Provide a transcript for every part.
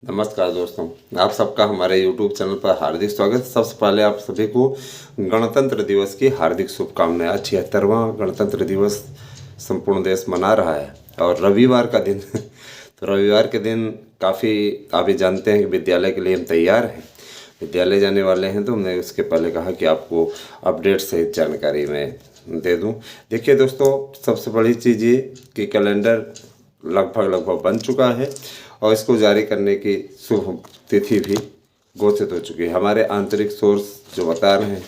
नमस्कार दोस्तों, आप सबका हमारे YouTube चैनल पर हार्दिक स्वागत। सबसे पहले आप सभी को गणतंत्र दिवस की हार्दिक शुभकामनाएं। आज 76वां गणतंत्र दिवस संपूर्ण देश मना रहा है और रविवार का दिन तो रविवार के दिन काफ़ी आप भी जानते हैं कि विद्यालय के लिए हम तैयार हैं, विद्यालय जाने वाले हैं। तो हमने उसके पहले कहा कि आपको अपडेट सहित जानकारी मैं दे दूं। देखिए दोस्तों, सबसे बड़ी चीज़ ये कि कैलेंडर लगभग बन चुका है और इसको जारी करने की शुभ तिथि भी घोषित हो चुकी है। हमारे आंतरिक सोर्स जो बता रहे हैं,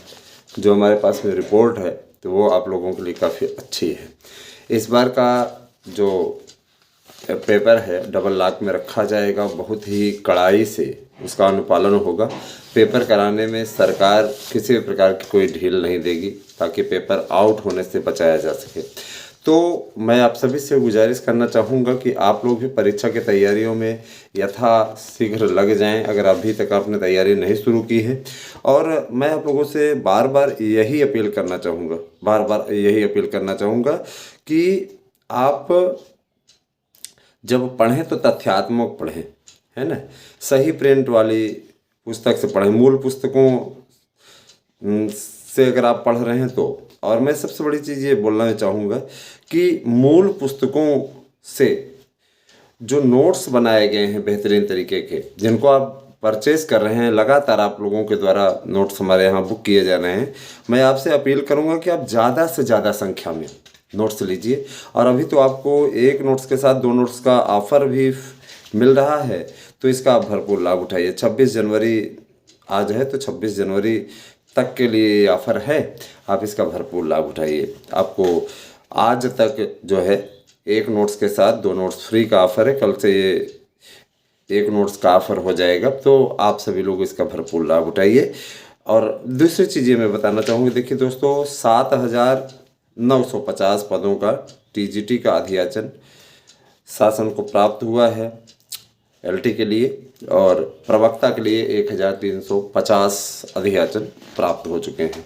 जो हमारे पास में रिपोर्ट है, तो वो आप लोगों के लिए काफ़ी अच्छी है। इस बार का जो पेपर है डबल लॉक में रखा जाएगा, बहुत ही कड़ाई से उसका अनुपालन होगा। पेपर कराने में सरकार किसी भी प्रकार की कोई ढील नहीं देगी ताकि पेपर आउट होने से बचाया जा सके। तो मैं आप सभी से गुजारिश करना चाहूँगा कि आप लोग भी परीक्षा की तैयारियों में यथाशीघ्र लग जाएं, अगर अभी तक आपने तैयारी नहीं शुरू की है। और मैं आप लोगों से बार बार यही अपील करना चाहूँगा कि आप जब पढ़ें तो तथ्यात्मक पढ़ें, है ना। सही प्रिंट वाली पुस्तक से पढ़ें, मूल पुस्तकों से अगर आप पढ़ रहे हैं तो। और मैं सबसे बड़ी चीज़ ये बोलना चाहूँगा कि मूल पुस्तकों से जो नोट्स बनाए गए हैं बेहतरीन तरीके के, जिनको आप परचेज कर रहे हैं, लगातार आप लोगों के द्वारा नोट्स हमारे यहाँ बुक किए जा रहे हैं, मैं आपसे अपील करूँगा कि आप ज़्यादा से ज़्यादा संख्या में नोट्स लीजिए। और अभी तो आपको एक नोट्स के साथ 2 नोट्स का ऑफ़र भी मिल रहा है, तो इसका आप भरपूर लाभ उठाइए। 26 जनवरी आज है, तो 26 जनवरी तक के लिए ये ऑफ़र है, आप इसका भरपूर लाभ उठाइए। आपको आज तक जो है 1 नोट्स के साथ 2 नोट्स फ्री का ऑफ़र है, कल से ये 1 नोट्स का ऑफ़र हो जाएगा, तो आप सभी लोग इसका भरपूर लाभ उठाइए। और दूसरी चीज़ें मैं बताना चाहूँगी। देखिए दोस्तों, 7,950 पदों का TGT का अधियाचन शासन को प्राप्त हुआ है LT के लिए, और प्रवक्ता के लिए 1,350 अधियाचन प्राप्त हो चुके हैं।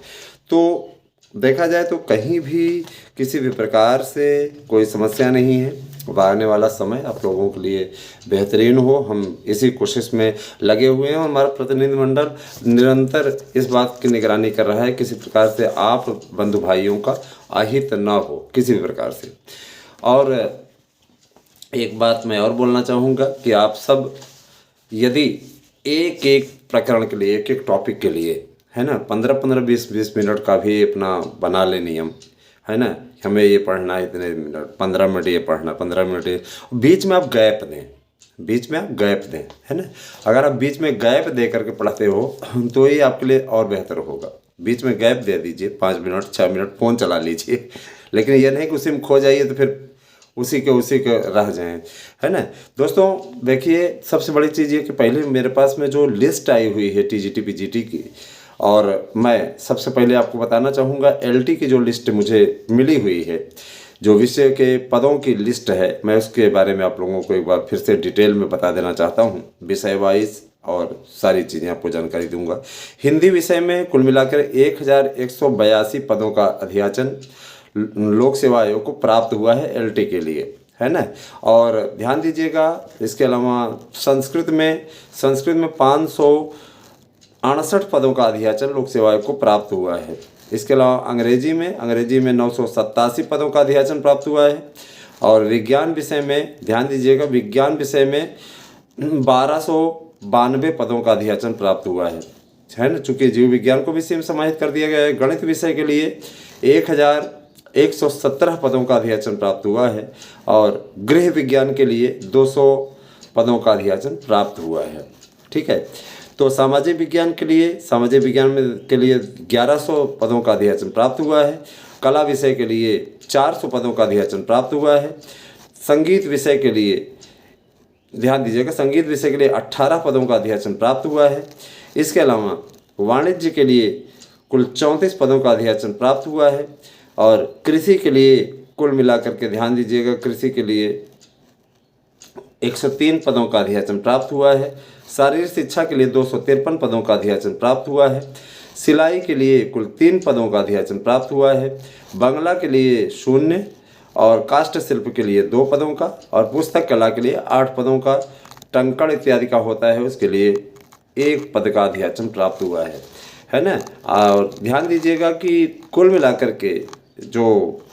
तो देखा जाए तो कहीं भी किसी भी प्रकार से कोई समस्या नहीं है। आने वाला समय आप लोगों के लिए बेहतरीन हो, हम इसी कोशिश में लगे हुए हैं। और हमारा प्रतिनिधिमंडल निरंतर इस बात की निगरानी कर रहा है किसी प्रकार से आप बंधु भाइयों का अहित ना हो किसी भी प्रकार से। और एक बात मैं और बोलना चाहूँगा कि आप सब यदि एक एक प्रकरण के लिए, एक एक टॉपिक के लिए, है ना, 15-15, 20-20 मिनट का भी अपना बना ले नियम, है ना। हमें ये पढ़ना है इतने मिनट, 15 मिनट ये पढ़ना, 15 मिनट ये, बीच में आप गैप दें, है ना। अगर आप बीच में गैप दे करके पढ़ते हो तो ये आपके लिए और बेहतर होगा। बीच में गैप दे दीजिए, 5 मिनट 6 मिनट फ़ोन चला लीजिए, लेकिन ये नहीं कि उसी में खो जाइए तो फिर उसी के रह जाएं, है ना। दोस्तों देखिए, सबसे बड़ी चीज़ ये कि पहले मेरे पास में जो लिस्ट आई हुई है TGT PGT की, और मैं सबसे पहले आपको बताना चाहूँगा LT की जो लिस्ट मुझे मिली हुई है, जो विषय के पदों की लिस्ट है, मैं उसके बारे में आप लोगों को एक बार फिर से डिटेल में बता देना चाहता हूँ, विषय वाइज, और सारी चीज़ें आपको जानकारी दूंगा। हिंदी विषय में कुल मिलाकर 1,182 पदों का अधियाचन लोक सेवा आयोग को प्राप्त हुआ है LT के लिए, है ना। और ध्यान दीजिएगा, इसके अलावा संस्कृत में 568 पदों का अधियाचन लोक सेवा आयोग को प्राप्त हुआ है। इसके अलावा अंग्रेजी में 987 पदों का अधियाचन प्राप्त हुआ है। और विज्ञान विषय में ध्यान दीजिएगा, विज्ञान विषय में 1292 पदों का अधियाचन प्राप्त हुआ है ना, चूँकि जीव विज्ञान को भी सेम समाहित कर दिया गया है। गणित विषय के लिए 1,117 पदों का अधियाचन प्राप्त हुआ है। और गृह विज्ञान के लिए 200 पदों का अधियाचन प्राप्त हुआ है, ठीक है। तो सामाजिक विज्ञान के लिए 1100 पदों का अधियाचन प्राप्त हुआ है। कला विषय के लिए 400 पदों का अधियाचन प्राप्त हुआ है। संगीत विषय के लिए ध्यान दीजिएगा, संगीत विषय के लिए 18 पदों का अधियाचन प्राप्त हुआ है। इसके अलावा वाणिज्य के लिए कुल 34 पदों का अधियाचन प्राप्त हुआ है। और कृषि के लिए कुल मिलाकर के ध्यान दीजिएगा, कृषि के लिए 103 पदों का अधियाचन प्राप्त हुआ है। शारीरिक शिक्षा के लिए 253 पदों का अधियाचन प्राप्त हुआ है। सिलाई के लिए कुल 3 पदों का अधियाचन प्राप्त हुआ है। बांग्ला के लिए 0, और काष्ठ शिल्प के लिए 2 पदों का, और पुस्तक कला के लिए 8 पदों का टंकण इत्यादि का होता है उसके लिए 1 पद का अध्याचन प्राप्त हुआ है ना। और ध्यान दीजिएगा कि कुल मिलाकर के जो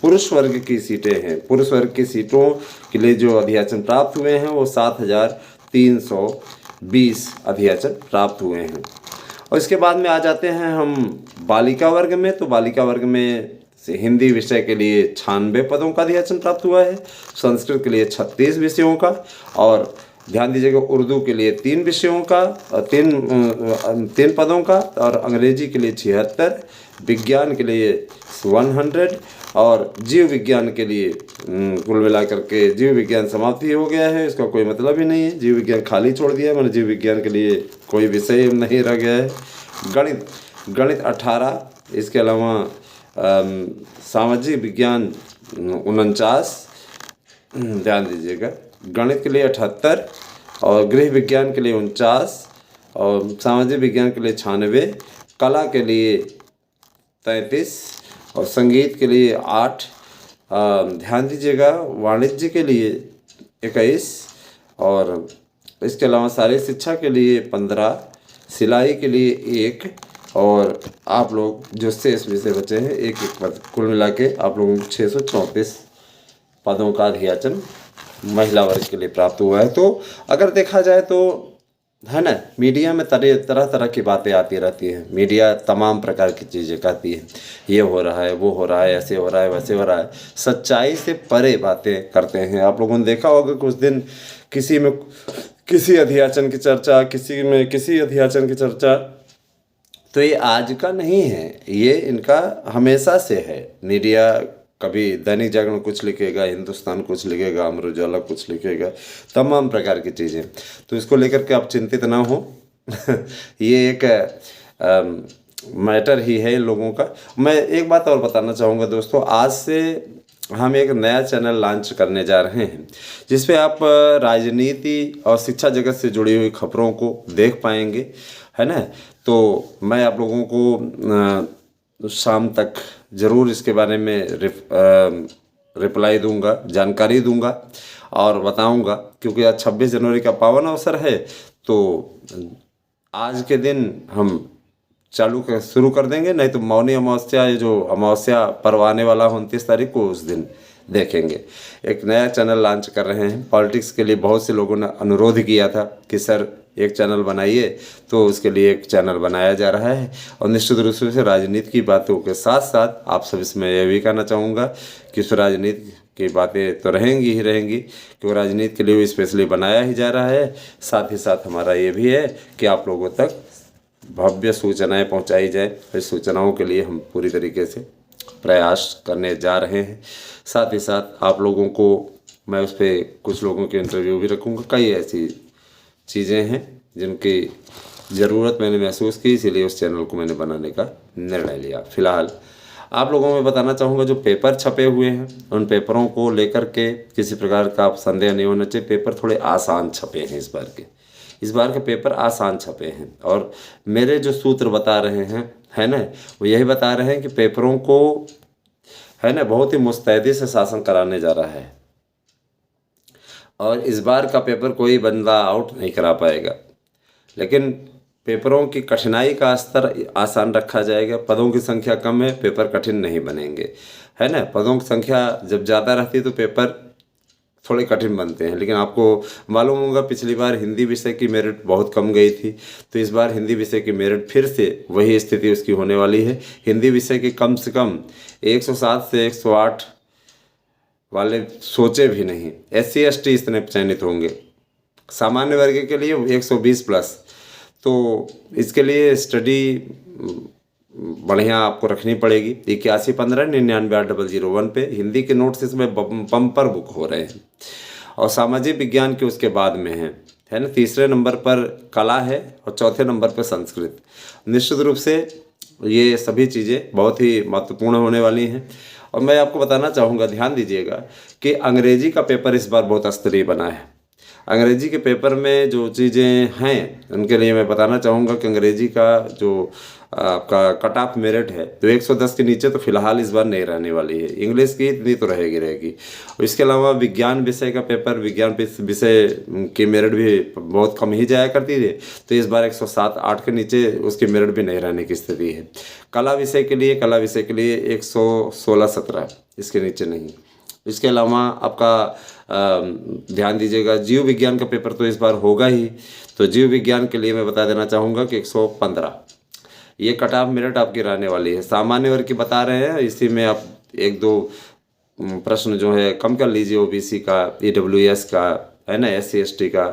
पुरुष वर्ग की सीटें हैं, पुरुष वर्ग की सीटों के लिए जो अध्याचन प्राप्त हुए हैं वो 7,320 अध्याचन प्राप्त हुए हैं। और इसके बाद में आ जाते हैं हम बालिका वर्ग में। तो बालिका वर्ग में से हिंदी विषय के लिए 96 पदों का अध्याचन प्राप्त हुआ है, संस्कृत के लिए 36 विषयों का, और ध्यान दीजिएगा उर्दू के लिए 3 विषयों का, 3 पदों का, और अंग्रेजी के लिए 76, विज्ञान के लिए 100, और जीव विज्ञान के लिए कुल मिलाकर के जीव विज्ञान समाप्ति हो गया है, इसका कोई मतलब ही नहीं है, जीव विज्ञान खाली छोड़ दिया है, मैंने जीव विज्ञान के लिए कोई विषय नहीं रह गया है। गणित 18, इसके अलावा सामाजिक विज्ञान 49, ध्यान दीजिएगा, गणित के लिए 78, और गृह विज्ञान के लिए 49, और सामाजिक विज्ञान के लिए 96, कला के लिए 33, और संगीत के लिए 8, ध्यान दीजिएगा, वाणिज्य के लिए 21, और इसके अलावा शारीरिक शिक्षा के लिए 15, सिलाई के लिए 1, और आप लोग जो शेष विषय बचे हैं 1-1 पद, कुल मिला के आप लोगों को 634 पदों का अध्याचन महिला वर्ग के लिए प्राप्त हुआ है। तो अगर देखा जाए तो है ना, मीडिया में तरह तरह की बातें आती रहती हैं, मीडिया तमाम प्रकार की चीज़ें कहती है, ये हो रहा है, वो हो रहा है, ऐसे हो रहा है, वैसे हो रहा है, सच्चाई से परे बातें करते हैं। आप लोगों ने देखा होगा कुछ दिन किसी में किसी अध्याचन की चर्चा, किसी में किसी अध्याचन की चर्चा, तो ये आज का नहीं है, ये इनका हमेशा से है। मीडिया कभी दैनिक जागरण कुछ लिखेगा, हिंदुस्तान कुछ लिखेगा, अमर उजाला कुछ लिखेगा, तमाम प्रकार की चीज़ें, तो इसको लेकर के आप चिंतित ना हो ये एक मैटर ही है इन लोगों का। मैं एक बात और बताना चाहूँगा दोस्तों, आज से हम एक नया चैनल लॉन्च करने जा रहे हैं जिस पे आप राजनीति और शिक्षा जगत से जुड़ी हुई खबरों को देख पाएंगे, है ना। तो मैं आप लोगों को शाम तक ज़रूर इसके बारे में रिप्लाई दूंगा, जानकारी दूंगा और बताऊंगा, क्योंकि आज 26 जनवरी का पावन अवसर है। तो आज के दिन हम शुरू कर देंगे, नहीं तो मौनी अमावस्या, ये जो अमावस्या पर्व आने वाला है 29 तारीख को, उस दिन देखेंगे। एक नया चैनल लॉन्च कर रहे हैं पॉलिटिक्स के लिए। बहुत से लोगों ने अनुरोध किया था कि सर एक चैनल बनाइए, तो उसके लिए एक चैनल बनाया जा रहा है। और निश्चित रूप से राजनीति की बातों के साथ साथ आप सब इसमें यह भी कहना चाहूँगा कि इस राजनीति की बातें तो रहेंगी ही रहेंगी, क्योंकि राजनीति के लिए स्पेशली बनाया ही जा रहा है। साथ ही साथ हमारा ये भी है कि आप लोगों तक भव्य सूचनाएं पहुंचाई जाए। इस सूचनाओं के लिए हम पूरी तरीके से प्रयास करने जा रहे हैं। साथ ही साथ आप लोगों को मैं उस पर कुछ लोगों के इंटरव्यू भी रखूँगा। कई ऐसी चीज़ें हैं जिनकी ज़रूरत मैंने महसूस की, इसीलिए उस चैनल को मैंने बनाने का निर्णय लिया। फिलहाल आप लोगों में बताना चाहूँगा, जो पेपर छपे हुए हैं उन पेपरों को लेकर के किसी प्रकार का आप संदेह नहीं होना चाहिए। पेपर थोड़े आसान छपे हैं इस बार के पेपर आसान छपे हैं। और मेरे जो सूत्र बता रहे हैं, है ना, वो यही बता रहे हैं कि पेपरों को, है ना, बहुत ही मुस्तैदी से शासन कराने जा रहा है। और इस बार का पेपर कोई बंदा आउट नहीं करा पाएगा, लेकिन पेपरों की कठिनाई का स्तर आसान रखा जाएगा। पदों की संख्या कम है, पेपर कठिन नहीं बनेंगे, है ना। पदों की संख्या जब ज़्यादा रहती है तो पेपर थोड़े कठिन बनते हैं। लेकिन आपको मालूम होगा पिछली बार हिंदी विषय की मेरिट बहुत कम गई थी, तो इस बार हिंदी विषय की मेरिट फिर से वही स्थिति उसकी होने वाली है। हिंदी विषय की कम से कम 107 से 108 वाले सोचे भी नहीं। SC ST इतने चयनित होंगे, सामान्य वर्ग के लिए 120 प्लस। तो इसके लिए स्टडी बढ़िया आपको रखनी पड़ेगी। 8115-998001 पे हिंदी के नोट्स इसमें बम्पर बुक हो रहे हैं। और सामाजिक विज्ञान के उसके बाद में है ना, तीसरे नंबर पर कला है और चौथे नंबर पर संस्कृत। निश्चित रूप से ये सभी चीज़ें बहुत ही महत्वपूर्ण होने वाली हैं। और मैं आपको बताना चाहूँगा, ध्यान दीजिएगा कि अंग्रेजी का पेपर इस बार बहुत स्तरीय बना है। अंग्रेजी के पेपर में जो चीज़ें हैं उनके लिए मैं बताना चाहूँगा कि अंग्रेजी का जो आपका कट ऑफ मेरिट है तो 110 के नीचे तो फिलहाल इस बार नहीं रहने वाली है। इंग्लिश की इतनी तो रहेगी। और इसके अलावा विज्ञान विषय का पेपर, विज्ञान विषय की मेरिट भी बहुत कम ही जाया करती थी, तो इस बार 107-8 के नीचे उसकी मेरिट भी नहीं रहने की स्थिति है। कला विषय के लिए 116-17 इसके नीचे नहीं। इसके अलावा आपका ध्यान दीजिएगा, जीव विज्ञान का पेपर तो इस बार होगा ही, तो जीव विज्ञान के लिए मैं बता देना चाहूँगा कि 115 ये कट ऑफ मेरिट आपकी रहने वाली है। सामान्य वर्ग की बता रहे हैं, इसी में आप 1-2 प्रश्न जो है कम कर लीजिए, ओबीसी का, ईडब्ल्यूएस का, है ना, SC ST का,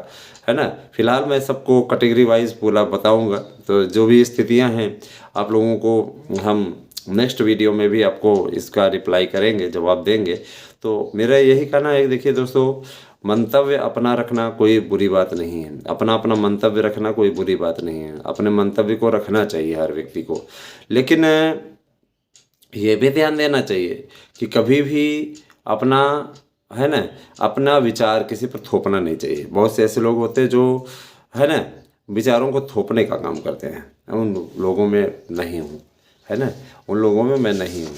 है ना। फिलहाल मैं सबको कैटेगरी वाइज पूरा बताऊंगा, तो जो भी स्थितियां हैं आप लोगों को हम नेक्स्ट वीडियो में भी आपको इसका रिप्लाई करेंगे, जवाब देंगे। तो मेरा यही कहना है, देखिए दोस्तों, मंतव्य अपना रखना कोई बुरी बात नहीं है, अपना मंतव्य रखना कोई बुरी बात नहीं है, अपने मंतव्य को रखना चाहिए हर व्यक्ति को। लेकिन ये भी ध्यान देना चाहिए कि कभी भी अपना, है ना, अपना विचार किसी पर थोपना नहीं चाहिए। बहुत से ऐसे लोग होते हैं जो, है ना, विचारों को थोपने का काम करते हैं। उन लोगों में नहीं हूँ, है ना, उन लोगों में मैं नहीं हूँ,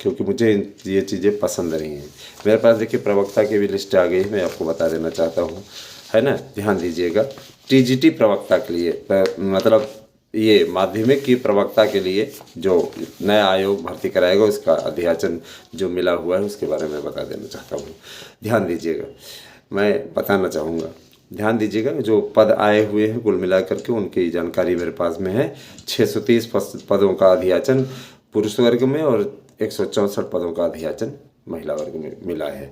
क्योंकि मुझे ये चीज़ें पसंद नहीं हैं। मेरे पास देखिए प्रवक्ता की भी लिस्ट आ गई है, मैं आपको बता देना चाहता हूँ, है ना। ध्यान दीजिएगा, TGT प्रवक्ता के लिए, मतलब ये माध्यमिक की प्रवक्ता के लिए जो नया आयोग भर्ती कराएगा उसका अध्याचन जो मिला हुआ है उसके बारे में बता देना चाहता हूँ। ध्यान दीजिएगा, मैं बताना चाहूँगा, ध्यान दीजिएगा, जो पद आए हुए हैं कुल मिलाकर के उनकी जानकारी मेरे पास में है। 630 पदों का अध्याचन पुरुष वर्ग में और 164 पदों का अध्याचन महिला वर्ग में मिला है।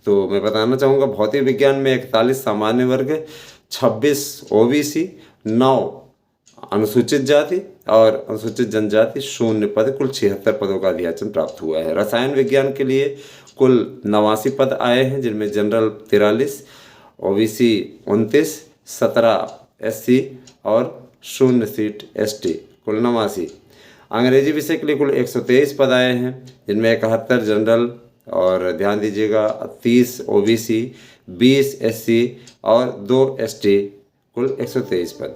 तो मैं बताना चाहूँगा, भौतिक विज्ञान में 41 सामान्य वर्ग, 26 OBC, 9 अनुसूचित जाति और अनुसूचित जनजाति, 0 पद, कुल 76 पदों का अध्याचन प्राप्त हुआ है। रसायन विज्ञान के लिए कुल 89 पद आए हैं, जिनमें जनरल 43, OBC 29, 17 SC और 0 सीट ST, कुल 89। अंग्रेजी विषय के लिए कुल 123 पद आए हैं, जिनमें 71 जनरल और ध्यान दीजिएगा 30 OBC, 20 SC और 2 ST, कुल 123 पद।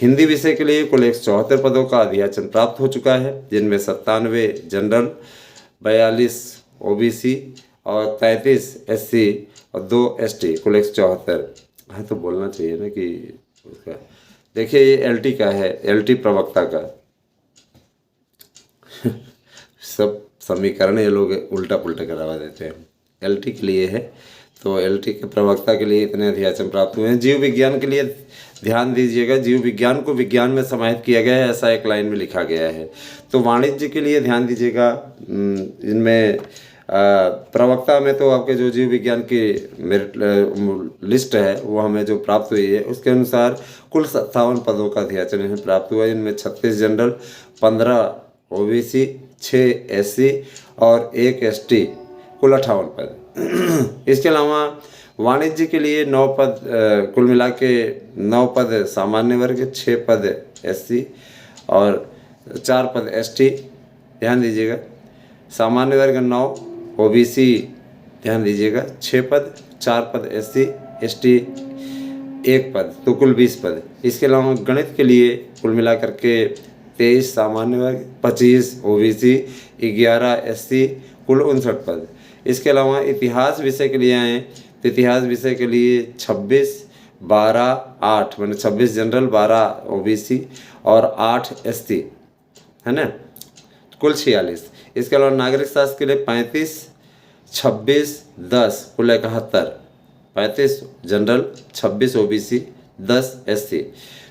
हिंदी विषय के लिए कुल 174 पदों का अध्याचन प्राप्त हो चुका है, जिनमें 97 जनरल, 42 OBC और 33 SC और 2 ST, कुल 174। हाँ, तो बोलना चाहिए ना कि उसका, देखिए ये LT का है, LT प्रवक्ता का सब समीकरण ये लोग उल्टा पुल्टा करवा देते हैं। LT के लिए है, तो LT के प्रवक्ता के लिए इतने अध्याचन प्राप्त हुए हैं। जीव विज्ञान के लिए ध्यान दीजिएगा, जीव विज्ञान को विज्ञान में समाहित किया गया है, ऐसा एक लाइन में लिखा गया है। तो वाणिज्य के लिए ध्यान दीजिएगा, इनमें प्रवक्ता में तो आपके जो जीव विज्ञान की मेरिट लिस्ट है वो हमें जो प्राप्त हुई है उसके अनुसार कुल 57 पदों का अध्याचन इन्हें प्राप्त हुआ है। इनमें 36 जनरल, 15 OBC, 6 SC और 1 ST, कुल 58 पद। इसके अलावा वाणिज्य के लिए 9 पद, कुल मिला के 9 पद सामान्य वर्ग, 6 पद SC और 4 पद ST। ध्यान दीजिएगा, सामान्य वर्ग 9, OBC ध्यान दीजिएगा 6 पद, 4 पद SC, ST 1 पद, तो कुल 20 पद। इसके अलावा गणित के लिए कुल मिला करके 23 सामान्य वर्ग, 25 OBC, 11 SC, कुल 59 पद। इसके अलावा इतिहास विषय के लिए आए, तो इतिहास विषय के लिए 26, 12, 8 मैंने 26 जनरल, 12 OBC और 8 SC, है ना, कुल 46। इसके अलावा नागरिक शास्त्र के लिए 35, 26, 10, कुल 71, 35 जनरल, 26 OBC, 10 SC।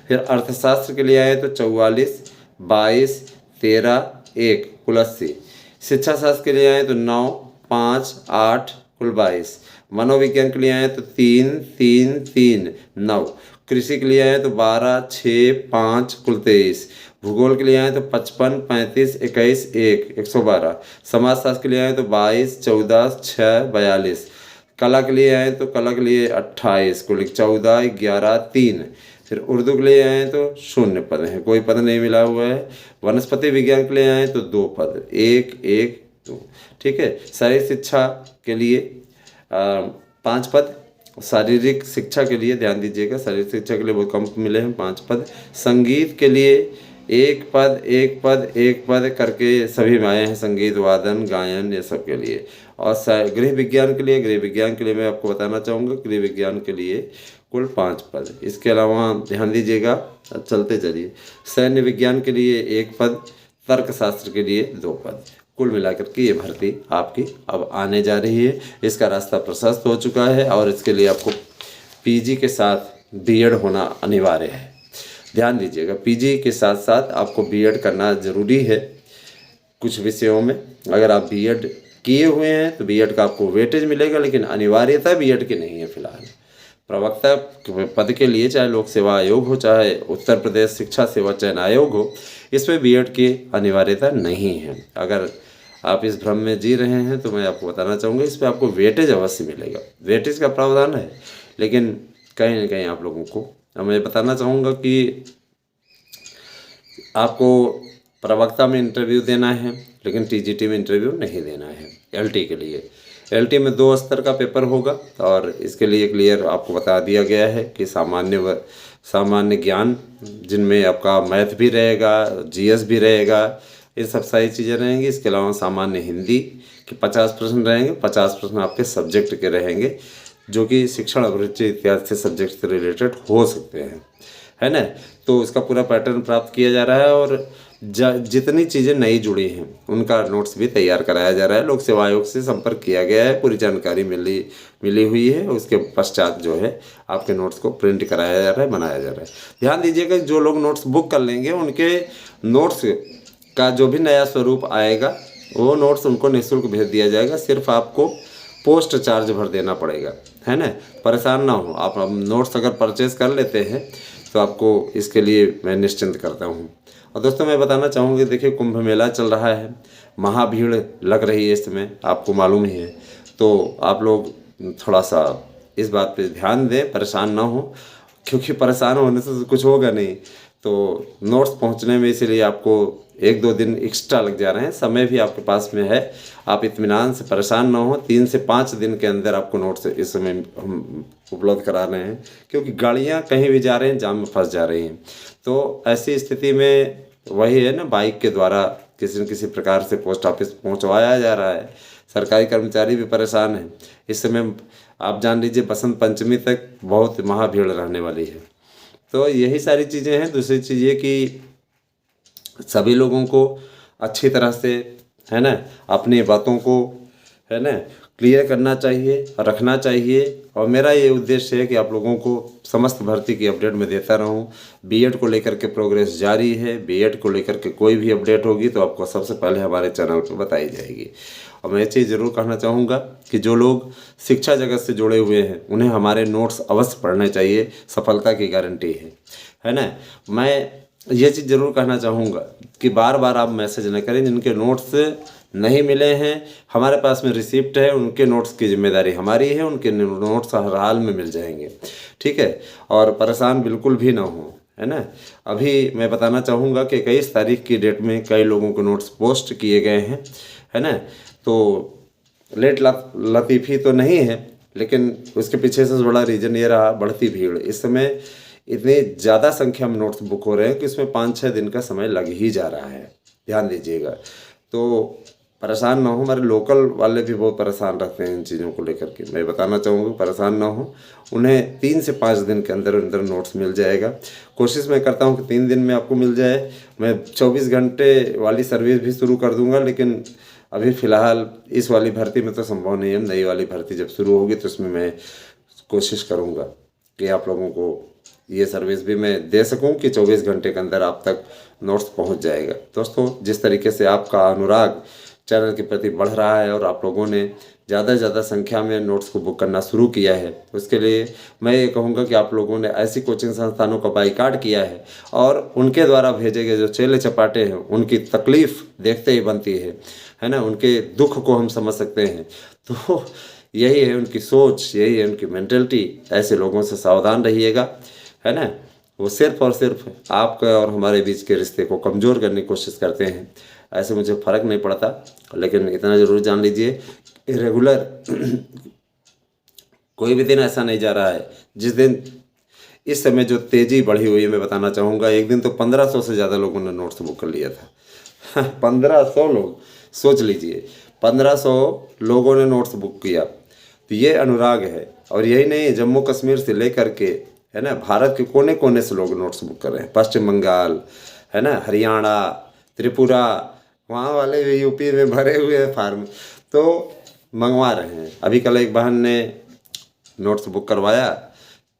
फिर अर्थशास्त्र के लिए आए तो 44, 22, 13, 1, कुल 80। शिक्षा शास्त्र के लिए आए तो 9, 5, 8, कुल 22। मनोविज्ञान के लिए आए तो 3, 3, 3, 9। कृषि के लिए आए तो 12, 6, 5, कुल 23। भूगोल के लिए आए तो 55, 35, 21, 1, 112। समाजशास्त्र के लिए आए तो 22, 14, 6, 42। कला के लिए आए तो कला के लिए 28, कुल 14, 11, 3। फिर उर्दू के लिए आए तो 0 पद हैं, कोई पद नहीं मिला हुआ है। वनस्पति विज्ञान के लिए आए तो 2 पद, 1, 1, 2, ठीक है। शारीरिक शिक्षा के लिए 5 पद, शारीरिक शिक्षा के लिए ध्यान दीजिएगा, शारीरिक शिक्षा के लिए बहुत कम मिले हैं 5 पद। संगीत के लिए एक पद एक पद एक पद करके सभी में आए हैं, संगीत वादन गायन ये सब के लिए। और गृह विज्ञान के लिए मैं आपको बताना चाहूँगा, गृह विज्ञान के लिए कुल 5 पद। इसके अलावा ध्यान दीजिएगा, चलते चलिए, सैन्य विज्ञान के लिए 1 पद, तर्कशास्त्र के लिए 2 पद। कुल मिलाकर के ये भर्ती आपकी अब आने जा रही है। इसका रास्ता प्रशस्त हो चुका है और इसके लिए आपको पीजी के साथ बीएड होना अनिवार्य है। ध्यान दीजिएगा, पीजी के साथ साथ आपको बीएड करना ज़रूरी है कुछ विषयों में। अगर आप बीएड किए हुए हैं तो बीएड का आपको वेटेज मिलेगा, लेकिन अनिवार्यता बीएड की नहीं है फिलहाल। प्रवक्ता पद के लिए चाहे लोक सेवा आयोग हो, चाहे उत्तर प्रदेश शिक्षा सेवा चयन आयोग हो, इसमें बीएड की अनिवार्यता नहीं है। अगर आप इस भ्रम में जी रहे हैं तो मैं आपको बताना चाहूँगा, इस पर आपको वेटेज अवश्य मिलेगा, वेटेज का प्रावधान है। लेकिन कहीं ना कहीं आप लोगों को मैं बताना चाहूँगा कि आपको प्रवक्ता में इंटरव्यू देना है, लेकिन टीजीटी में इंटरव्यू नहीं देना है। एलटी के लिए, एलटी में 2 स्तर का पेपर होगा और इसके लिए क्लियर आपको बता दिया गया है कि सामान्य ज्ञान, जिनमें आपका मैथ भी रहेगा, जीएस भी रहेगा, ये सब सारी चीज़ें रहेंगी। इसके अलावा सामान्य हिंदी के 50 प्रश्न रहेंगे, 50 प्रश्न आपके सब्जेक्ट के रहेंगे, जो कि शिक्षण, अभिरुचि इत्यादि से सब्जेक्ट से रिलेटेड हो सकते हैं, है ना। तो इसका पूरा पैटर्न प्राप्त किया जा रहा है और जितनी चीज़ें नई जुड़ी हैं उनका नोट्स भी तैयार कराया जा रहा है। लोक सेवा आयोग से संपर्क किया गया है, पूरी जानकारी मिली हुई है। उसके पश्चात जो है आपके नोट्स को प्रिंट कराया जा रहा है, बनाया जा रहा है। ध्यान दीजिएगा, जो लोग नोट्स बुक कर लेंगे उनके नोट्स का जो भी नया स्वरूप आएगा वो नोट्स उनको निःशुल्क भेज दिया जाएगा। सिर्फ आपको पोस्ट चार्ज भर देना पड़ेगा, है ना। परेशान ना हो आप नोट्स अगर परचेज़ कर लेते हैं तो आपको इसके लिए मैं निश्चिंत करता हूँ। और दोस्तों मैं बताना चाहूँगी, देखिए कुंभ मेला चल रहा है, महाभीड़ लग रही है इस समय, आपको मालूम ही है। तो आप लोग थोड़ा सा इस बात पे ध्यान दें, परेशान ना हो, क्योंकि परेशान होने से तो कुछ होगा नहीं। तो नोट्स पहुंचने में इसीलिए आपको 1-2 दिन एक्स्ट्रा लग जा रहे हैं, समय भी आपके पास में है। आप इत्मीनान से परेशान ना हो, 3 से 5 दिन के अंदर आपको नोट्स इस समय हम उपलब्ध करा रहे हैं, क्योंकि गाड़ियां कहीं भी जा रहे हैं, जाम में फंस जा रही हैं। तो ऐसी स्थिति में वही है ना, बाइक के द्वारा किसी न किसी प्रकार से पोस्ट ऑफिस पहुंचवाया जा रहा है। सरकारी कर्मचारी भी परेशान हैं। इस समय आप जान लीजिए बसंत पंचमी तक बहुत महाभीड़ रहने वाली है। तो यही सारी चीज़ें हैं। दूसरी चीज़ ये कि सभी लोगों को अच्छी तरह से, है ना, अपनी बातों को, है ना, क्लियर करना चाहिए, रखना चाहिए। और मेरा ये उद्देश्य है कि आप लोगों को समस्त भर्ती की अपडेट मैं देता रहूं। बीएड को लेकर के प्रोग्रेस जारी है। बीएड को लेकर के कोई भी अपडेट होगी तो आपको सबसे पहले हमारे चैनल पर बताई जाएगी। और मैं ये चीज़ ज़रूर कहना चाहूँगा कि जो लोग शिक्षा जगत से जुड़े हुए हैं उन्हें हमारे नोट्स अवश्य पढ़ने चाहिए, सफलता की गारंटी है ना। मैं ये चीज़ ज़रूर कहना चाहूँगा कि बार बार आप मैसेज न करें। जिनके नोट्स नहीं मिले हैं, हमारे पास में रिसिप्ट है, उनके नोट्स की जिम्मेदारी हमारी है, उनके नोट्स हर हाल में मिल जाएंगे, ठीक है। और परेशान बिल्कुल भी ना हो, है ना। अभी मैं बताना चाहूँगा कि 21 तारीख की डेट में कई लोगों के नोट्स पोस्ट किए गए हैं, है ना। तो लेट लतीफ़ी तो नहीं है, लेकिन उसके पीछे से बड़ा रीज़न ये रहा, बढ़ती भीड़। इस समय इतनी ज़्यादा संख्या में नोट्स बुक हो रहे हैं कि इसमें 5-6 दिन का समय लग ही जा रहा है। ध्यान दीजिएगा, तो परेशान ना हो। हमारे लोकल वाले भी बहुत परेशान रहते हैं इन चीज़ों को लेकर के। मैं बताना चाहूँगा परेशान ना हो, उन्हें 3 से 5 दिन के अंदर अंदर नोट्स मिल जाएगा। कोशिश मैं करता हूँ कि 3 दिन में आपको मिल जाए। मैं 24 घंटे वाली सर्विस भी शुरू कर दूँगा, लेकिन अभी फ़िलहाल इस वाली भर्ती में तो संभव नहीं है। नई वाली भर्ती जब शुरू होगी तो उसमें मैं कोशिश करूँगा कि आप लोगों को ये सर्विस भी मैं दे सकूं कि 24 घंटे के अंदर आप तक नोट्स पहुंच जाएगा। दोस्तों, जिस तरीके से आपका अनुराग चैनल के प्रति बढ़ रहा है और आप लोगों ने ज़्यादा से ज़्यादा संख्या में नोट्स को बुक करना शुरू किया है, उसके लिए मैं ये कहूँगा कि आप लोगों ने ऐसी कोचिंग संस्थानों का बाइकाट किया है और उनके द्वारा भेजे गए जो चेले चपाटे हैं उनकी तकलीफ़ देखते ही बनती है ना। उनके दुख को हम समझ सकते हैं। तो यही है उनकी सोच, यही है उनकी मेंटलिटी। ऐसे लोगों से सावधान रहिएगा, है ना। वो सिर्फ और सिर्फ आपके और हमारे बीच के रिश्ते को कमज़ोर करने की कोशिश करते हैं। ऐसे मुझे फ़र्क नहीं पड़ता, लेकिन इतना ज़रूर जान लीजिए, रेगुलर कोई भी दिन ऐसा नहीं जा रहा है जिस दिन इस समय जो तेज़ी बढ़ी हुई है, मैं बताना चाहूँगा। एक दिन तो 1500 से ज़्यादा लोगों ने नोट्स बुक कर लिया था 1500 लोग, सोच लीजिए 1500 लोगों ने नोट्स बुक किया। तो ये अनुराग है। और यही नहीं, जम्मू कश्मीर से लेकर के, है ना, भारत के कोने कोने से लोग नोट्स बुक कर रहे हैं। पश्चिम बंगाल, है ना, हरियाणा, त्रिपुरा, वहाँ वाले भी यूपी में भरे हुए हैं फार्म, तो मंगवा रहे हैं। अभी कल एक बहन ने नोट्स बुक करवाया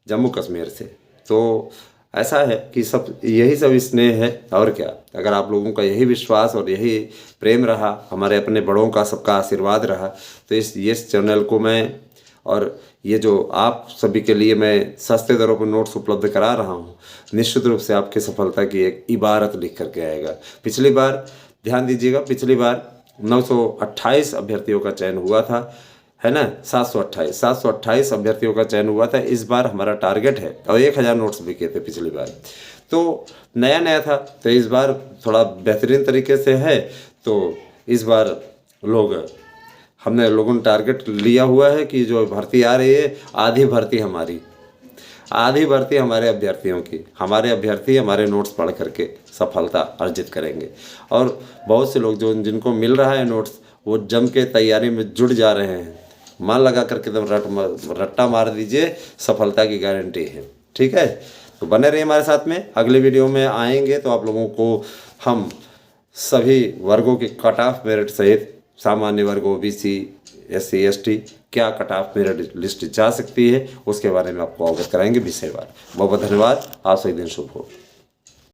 जम्मू कश्मीर से। तो ऐसा है कि सब यही सब स्नेह है, और क्या। अगर आप लोगों का यही विश्वास और यही प्रेम रहा, हमारे अपने बड़ों का सबका आशीर्वाद रहा, तो इस चैनल को मैं, और ये जो आप सभी के लिए मैं सस्ते दरों पर नोट्स उपलब्ध करा रहा हूँ, निश्चित रूप से आपकी सफलता की एक इबारत लिख करके आएगा। पिछली बार ध्यान दीजिएगा, पिछली बार 928 अभ्यर्थियों का चयन हुआ था, है ना, 728 अभ्यर्थियों का चयन हुआ था। इस बार हमारा टारगेट है, और 1000 नोट्स बिके थे पिछली बार। तो नया नया था, तो इस बार थोड़ा बेहतरीन तरीके से है। तो इस बार हमने लोगों ने टारगेट लिया हुआ है कि जो भर्ती आ रही है, आधी भर्ती हमारे अभ्यर्थियों की, हमारे अभ्यर्थी हमारे नोट्स पढ़ करके सफलता अर्जित करेंगे। और बहुत से लोग जिनको मिल रहा है नोट्स, वो जम के तैयारी में जुट जा रहे हैं। मन लगा करके एकदम रट्टा मार दीजिए, सफलता की गारंटी है। ठीक है, तो बने रहिए हमारे साथ में। अगले वीडियो में आएंगे तो आप लोगों को हम सभी वर्गों के कट ऑफ मेरिट सहित सामान्य वर्ग, OBC, SC ST क्या कट ऑफ मेरिट लिस्ट जा सकती है, उसके बारे में आपको अवगत कराएंगे विषयवार। बहुत बहुत धन्यवाद। आप सभी दिन शुभ हो।